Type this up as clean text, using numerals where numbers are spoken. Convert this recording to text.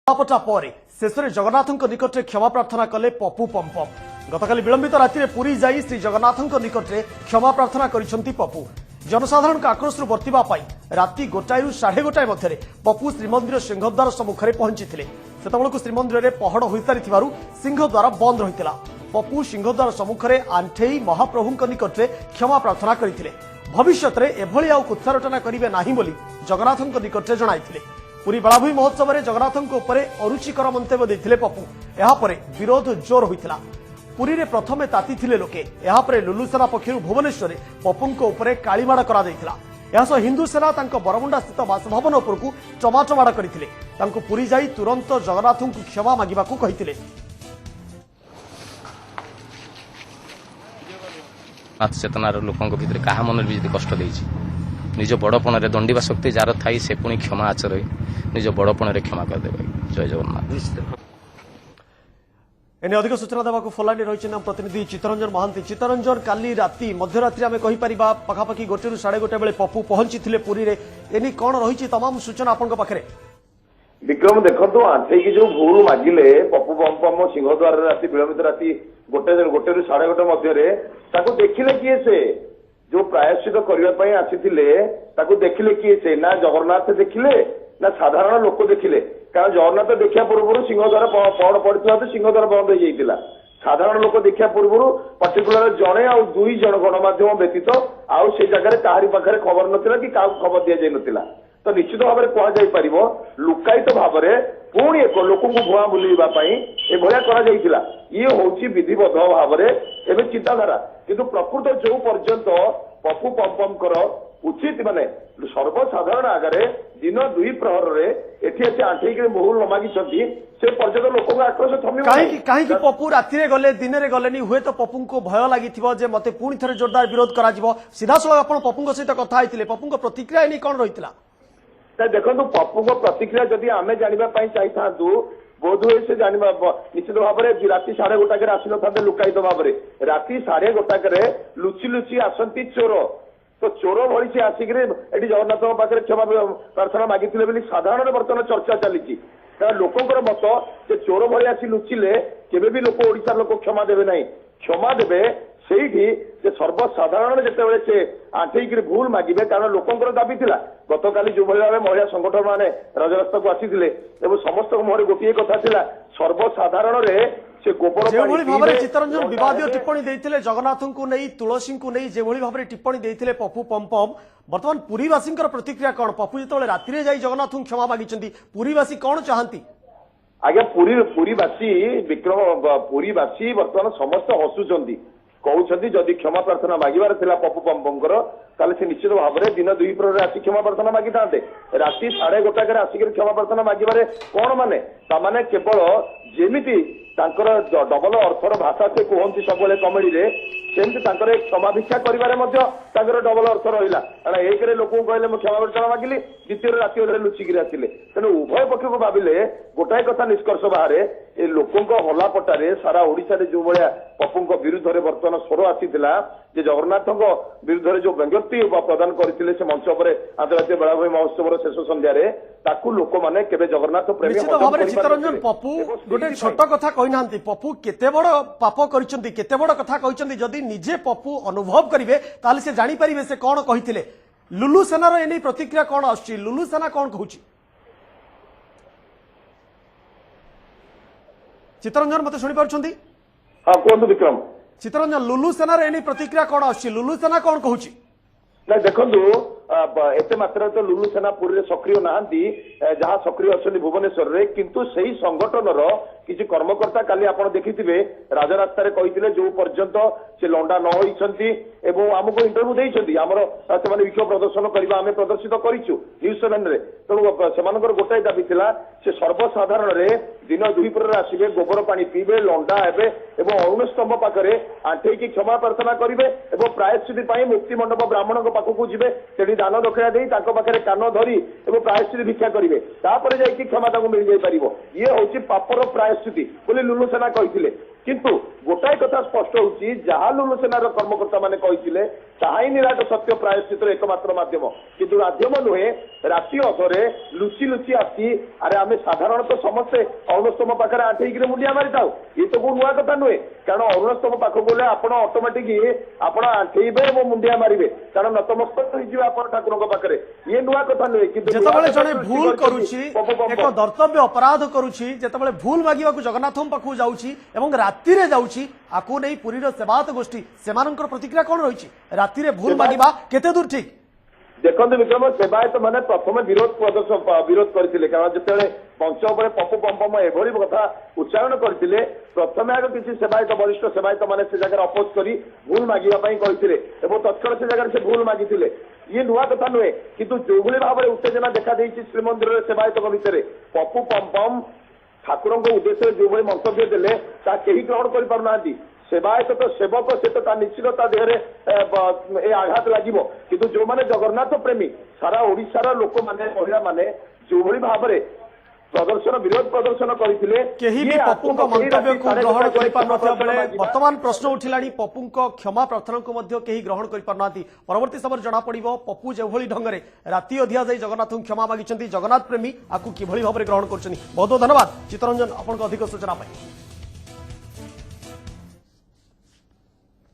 पटा पर शेष में जगन्नाथ निकट में क्षमा प्रार्थना कले पप्पू पम्पम। गतकाल विलंबित राति में पुरी जाई श्री जगन्नाथ निकट में क्षमा प्रार्थना करिसेंती पप्पू। जनसाधारण आक्रोश बर्तिबा राति 1टारू 1:30 मध्य पप्पू श्रीमंदिर सिंहद्वार सम्मुख में पहुंची सेतबेलू श्रीमंदिर में पहड़ हो सारी सिंहद्वार बंद रही। पप्पू सिंहद्वार सम्मुख में आंठेई महाप्रभु निकट में क्षमा प्रार्थना करते भविष्य में एभली आउ कुत्सारटना करेंगे नहीं बोली जगन्नाथ निकट में जणाइथिले। पुरी बेलाभूमि महोत्सव में जगन्नाथ अरुचिकर मंतव्य देते पप्पू। यापर विरोध जोर होता। पुरी रे प्रथमे ताती थिले लोके। यापर लुलु सेना पक्षर भुवनेश्वर पप्पू कालीमाड़ कर हिंदू सेना बरमुंडा स्थित बासभवन उपरकू टमाटो माड़ करते पुरी जाई तुरंत जगन्नाथ को क्षमा मागिबा को कहिथिले। चेतनार लोकों भितर क्या मन भी कष्ट देछि निज बड़पण में दंडिबा शक्ति जार थाई से पुणी क्षमा आचर निज बड़पण में क्षमा करदे। जय जगन्नाथ। एने अधिक सूचना देवाक फोलाइन रही प्रतिनिधि चित्तरंजन महांती। चित्तरंजन काली राति मध्यरात्रि आम कहीपर पखापाखि 1रू 1:30 बेले पप्पू पहुंची पुरी रे एनी कौन रही तमाम सूचना आपण पाखे। विक्रम देखो आंठेकी जो भूल मागिले पप्पू पम्पम सिंहद्वार राति विलंबित राति 1रू 1:30 मध्य देखिले किए से जो प्रायश्चित करने आसी देखिले किए से ना जगन्नाथ देखिले ना साधारण लोक देखिले। कारण जगन्नाथ देखा पूर्व सिंहद्वार पहड़ पड़ता तो सिंहद्वार बंद हो जाता। साधारण लोक देखा पूर्व पर्टिकुलर जड़े आ 2 जन गणमाध्यम व्यतीत आउ से जगह कहारी पाखे खबर नाला कि क्या खबर दि जाता। तो निश्चित भाव में कहुपर लुकायित भाव में पुणी एक लोक भुआ बुलवाई एभलिया ये हूँ विधिबद्ध भाव में चिंताधारा। किंतु प्रकृत जो पर्यंत पप्पू पम्पम उचित माने सर्वसाधारण आगे दिन 2 प्रहर एठी आंठेक बहुल न मागी से पर्यटन लोक आक्रोश थमी कहीं पप्पू राति गले दिन में गले हुए तो पप्पू को भय लगी मत पुणी थे जोरदार विरोध कर सीधा सड़क पप्पू सहित कथा होते पप्पू प्रतिक्रिया नहीं कौन रही देखो पप्पू प्रतिक्रिया जदि आम जानापी चाहिए बोध हुए से जाना निश्चित भाव में राति 1:30 आसी न लुकायित भाव में राति 1:30 लुचि लुचि आसती चोर। तो चोर भली से आसिक जगन्नाथ पाखे क्षमा प्रार्थना मागी साधारण बर्तमान चर्चा चली। कारण लोकंर मत से चोर भली आसी लुचिले केबे भी लोक ओडिशा लोक क्षमा देवे नहीं। क्षमा देवे से सर्वसाधारण जिते से आंठेक भूल मागे। कारण लोकंर दाबी थिला गतकाली जो भाव महिला संगठन माने राजरास्ता को आसी समस्त मुहर गोटे कथा थिला सर्वसाधारण से गोबर भाव में चित्तरंजन विवादीय टिप्पणी देते जगन्नाथ को नहीं तुलसी को नहीं जो भाव में टिप्पणी देते पप्पू पम्पम। बर्तमान पुरीवासी प्रतिक्रिया कौन? पप्पू जो राति जाई जगन्नाथ को क्षमा मागी पुरीवासी कौन चाहती? आज्ञा पुरीवासी विक्रम पुरीवासी बर्तमान समस्त हसुंच कहते जदि क्षमा प्रार्थना मागिबार थिला पप्पू पम्पमकर ताले से निश्चित भाव में दिन 2 प्रहर आसी क्षमा प्रार्थना मागी था। राति 1:30 आसिक क्षमा प्रार्थना मागिबारे कौन माने तामाने केवल जेमिति डबल अर्थर भाषा से कहते सब कमेडी सेमती क्षमा भिक्षा कर डबल अर्थ रहा। कारण एक लोक कहले क्षमा प्रार्थना मागिली द्वितीय राति अधे लुचिकी आसिले तेणु उभय पक्ष को भाविले गोटाए कथा निष्कर्ष बाहर ए लोकों हलापटारे सारा ओडिशा रे जो भाया पप्पू विरुद्ध में बर्तमान स्वर आसीला जगन्नाथ विरुद्ध जो व्यंग्योक्ति प्रदान करते से मंच पर अंतर्राष्ट्रीय बेलाभूमि महोत्सव शेष संध्यारे लोक मैंने केबे जगन्नाथ प्रेमी चित्तरंजन पप्पू गोटे छोट कथा कहना पप्पू केते बड़ पाप करिसेंती केते बड़ कथा कहिसेंती जदि निजे पप्पू अनुभव करिवे ताले से जानि परिबे से कोन कहिथिले। लुलु सेनार एनी प्रतिक्रिया कोन आछि? लुलु सेना कोन कहूछि? चित्तरंजन मते सुनि पारछंती? हां कोन विक्रम। चित्तरंजन लुलु सेनार एनी प्रतिक्रिया कोन आछि? लुलु सेना कोन कहूछि? ना देखो एत मात्रा तो लुलु सेना पुरी सक्रिय नहांती जहाँ सक्रिय अच्छा भुवनेश्वर रे किंतु सही संगठन किसी कर्मकर्ता काली आप देखिथे राजरास्तार कही जो पर्यंत से लंडा न होती आमको इंटरव्यू देती आमर से विक्षोभ प्रदर्शन करवा आम प्रदर्शित करूँ न्यूज 7 रे। तेणु से गोटाए दाबी से सर्वसाधारण दिन 2 प्रहर आसवे गोबर पानी पीबे लंडा हे अरुण स्तंभ पाखे आंठेकी क्षमा प्रार्थना करेंगे और प्रायश्चित मुक्ति मंडप ब्राह्मण पाखक जी से दान दक्षिणा दे पाखे कान धरी प्रायश्चित भिक्षा करेंगे तापर जाकि क्षमा मिल जापर ये हूँ पापर प्रायश्चित बोली लुलु सेना कहते। କିନ୍ତୁ ଗୋଟାଏ କଥା ସ୍ପଷ୍ଟ ହଉଛି ଯାହା ଲୁଲୁ ସେନାର କର୍ମକର୍ତ୍ତା ମାନେ କହିଥିଲେ ତାହା ହିଁ ନିରାଟ ସତ୍ୟ ପ୍ରାୟଶ୍ଚିତର ଏକମାତ୍ର ମାଧ୍ୟମ କିନ୍ତୁ ମାଧ୍ୟମ ନୁହେଁ ରାତି ଅଧରେ ଲୁଚି ଲୁଚି ଆସି ଆରେ ଆମେ ସାଧାରଣତଃ ସମସ୍ତେ ଅରୁଣସ୍ତମ୍ଭ ପାଖରେ ଆଣ୍ଠେଇକିରି ମୁଣ୍ଡିଆ ମାରିଥାଉ ଏ ତ କୋଉ ନୂଆ କଥା ନୁହେଁ କାରଣ ଅରୁଣସ୍ତମ୍ଭ ପାଖକୁ ଗଲେ ଆପଣ ଅଟୋମେଟିକ ଆପଣ ଆଣ୍ଠେଇବେ ଏବଂ ମୁଣ୍ଡିଆ ମାରିବେ କାରଣ ନତମସ୍ତକ ହେଇଯିବେ ଆପଣ ଠାକୁରଙ୍କ ପାଖରେ ଇଏ ନୂଆ କଥା ନୁହେଁ କିନ୍ତୁ ଯେତେବେଳେ ଜଣେ ଭୁଲ କରୁଛି ଏକ ଦର୍ତ୍ତବ୍ୟ ଅପରାଧ କରୁଛି ଯେତେବେଳେ ଭୁଲ ମାଗିବାକୁ ଜଗନ୍ନାଥଙ୍କ ପାଖକୁ ଯାଉଛି ଏବଂ ରାତିରେ ଯାଉଛି ଆକୁ ନେଇ ପୁରୀର ସେବାୟତ ଗୋଷ୍ଠୀ ସେମାନଙ୍କର ପ୍ରତିକ୍ରିୟା କଣ ରହିଛି ରାତିରେ ଭୁଲ ମାଗିବା କେତେ ଦୂର ଠିକ ଦେଖନ୍ତୁ ବିକ୍ରମ ସେବାୟତ ମାନେ ପ୍ରଥମେ ବିରୋଧ କରିଥିଲେ କାରଣ ଯେତେବେଳେ ମଞ୍ଚ ଉପରେ ପପୁ ପମ୍ପମ ଏଭଳି କଥା ଉଚ୍ଚାରଣ କରିଥିଲେ ପ୍ରଥମେ ଆଗ କିଛି ସେବାୟତ ବରିଷ୍ଠ ସେବାୟତ ମାନେ ସେ ଜାଗାରେ ଅପୋଜ କରି ଭୁଲ ମାଗିବା ପାଇଁ କହିଥିଲେ ଏବଂ ତତ୍କ୍ଷଣ ସେ ଜାଗାରେ ସେ ଭୁଲ ମାଗିଥିଲେ ଇଏ ନୂଆ କଥା ନୁହେଁ କିନ୍ତୁ ଯୋଉଭଳି ଭାବରେ ଉତ୍ତେଜନା ଦେଖାଦେଇଛି ଶ୍ରୀମନ୍ଦିରରେ ସେବାୟତଙ୍କ ଭିତରେ ପପୁ ପମ୍ପମ ଠାକୁରଙ୍କ ଉଦ୍ଦେଶ୍ୟରେ ଯୋଉଭଳି ମନ୍ତବ୍ୟ ଦେଲେ ତାହା କେହି ଗ୍ରହଣ କରିପାରୁନାହାନ୍ତି ସେବାୟତ ତ ସେବକ ସେ ତ ତା ନିଶ୍ଚିତ ତା ଦେହରେ ଏ ଆଘାତ ଲାଗିବ କିନ୍ତୁ ଯୋଉମାନେ ଜଗନ୍ନାଥ ପ୍ରେମୀ ସାରା ଓଡିଶାର ଲୋକମାନେ ମହିଳାମାନେ ଯୋଉଭଳି ଭାବରେ ପ୍ରଦର୍ଶନ ବିରୋଧ ପ୍ରଦର୍ଶନ କରିଥିଲେ କେହି ବି ପପୁଙ୍କ ମନ୍ତବ୍ୟକୁ ଗ୍ରହଣ କରିପାରୁନଥିବା ବେଳେ ବର୍ତ୍ତମାନ ପ୍ରଶ୍ନ ଉଠିଲାଣି ପପୁଙ୍କ କ୍ଷମା ପ୍ରାର୍ଥନାକୁ ମଧ୍ୟ କେହି ଗ୍ରହଣ କରିପାରୁନାହାନ୍ତି ପରବର୍ତ୍ତୀ ସମୟରେ ଜଣାପଡ଼ିବ ପପୁ ଯେଭଳି ଢଙ୍ଗରେ ରାତି ଅଧିଆ ଯାଇ ଜଗନ୍ନାଥଙ୍କୁ କ୍ଷମା ମାଗିଛନ୍ତି ଜଗନ୍ନାଥ ପ୍ରେମୀ ଆକୁ କିଭଳି ଭାବରେ ଗ୍ରହଣ କରୁଛନ୍ତି ବହୁତ ବହୁତ ଧନ୍ୟବାଦ ଚିତ୍ତରଞ୍ଜନ ଆପଣଙ୍କ ଅଧିକ ସୂଚନା ପାଇଁ।